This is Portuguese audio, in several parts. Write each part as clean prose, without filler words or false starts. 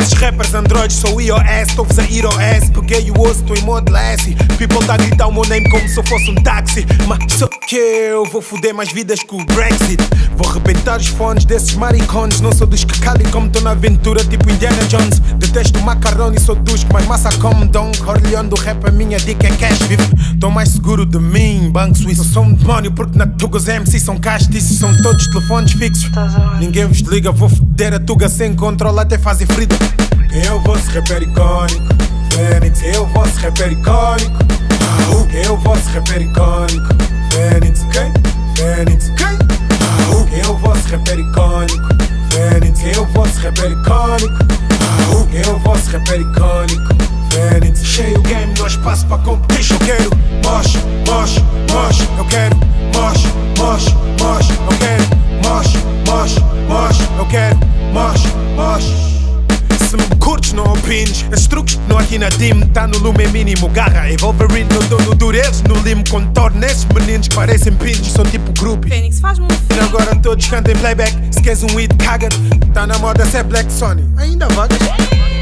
Esses rappers androides sou iOS, estou-vos a iOS. Peguei o osso, estou em modo Lassie. People tá a gritar o meu name como se eu fosse um táxi. Mas só que eu vou foder mais vidas que o Brexit. Vou arrebentar os fones desses maricones. Não sou dos que calem como tô na aventura tipo Indiana Jones. Detesto macarrão e sou dos que mais massa como Don Corleone do rap, a minha dica é cash. Vivo, tô mais seguro de mim, banco suíço. Eu sou um demónio porque na Tuga os MC são castiços. São todos telefones fixos. Ninguém vos liga, vou foder a Tuga sem controle até fazer frito. Eu vosso rapper icónico, Fênix. Eu vosso rapper icónico. Eu vosso rapper icónico, Fênix. Fênix. Eu vosso rapper icónico, Fênix. Eu vosso rapper icónico. Eu vosso rapper icónico, Fênix. Cheio game, não há espaço para competition. Eu quero mosh, mosh, mosh. Eu quero mosh, mosh, mosh. Eu quero mosh, mosh, mosh. Eu quero mosh, mosh. Se me curtes, não opines. Esses truques não aqui na team. Tá no lume mínimo, garra. É Wolverine no dono durelos. No limo contorno. Esses meninos que parecem pinos. São tipo groupie. Fênix, faz-me um filho. Agora todos cantam em playback. Se queres um hit, caga. Tá na moda ser Black Sony. Ainda vagas.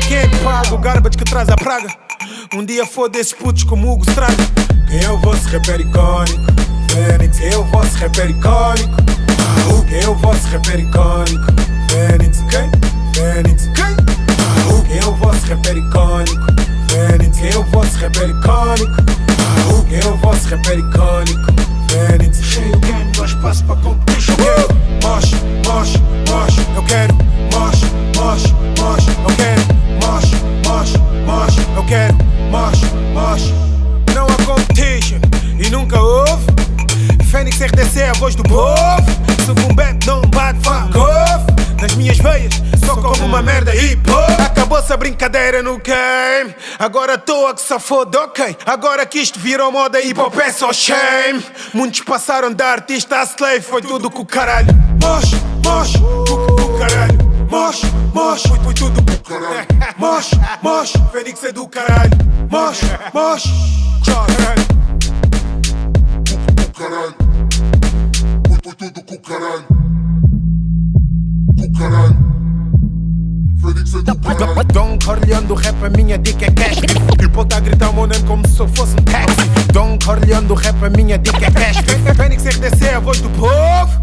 Quem é que paga o garbage que traz a praga? Um dia foda esses putos como Hugo Estraga. Eu vosso rapper icónico, Fênix. Eu vosso rapper icónico. Eu vosso rapper icónico, Fênix. Fênix. Eu vosso rapper icónico, Fênix. Eu vosso rapper icónico. Eu vosso rapper icónico, Fênix. Cheio game, não há espaço para competition. Eu quero mosh, mosh, mosh. Eu quero mosh, mosh, mosh. Eu quero mosh, mosh, mosh. Eu quero mosh, mosh. Não há competition e nunca houve. Fênix RDC é a voz do povo. Se o boom bap não bate, fuck off. Nas minhas veias só como uma merda hip hop. Acabou-se a brincadeira no game. Agora tô a que se foda, ok. Agora que isto virou moda, hip hop é só shame. Muitos passaram da artista a slave. Foi tudo com o caralho. Mosh, mosh, com caralho. Mosh, mosh, foi tudo com caralho. Mosh, mosh, Fênix é do caralho. Mosh, mosh, caralho. Caralho, foi tudo com caralho. Com caralho, Fênix é do caralho. Don Corleone do rap, a minha dica é cash. People tá a gritar o meu nome como se eu fosse um táxi. Don Corleone do rap, a minha dica é cash. Fênix RDC é a voz do povo.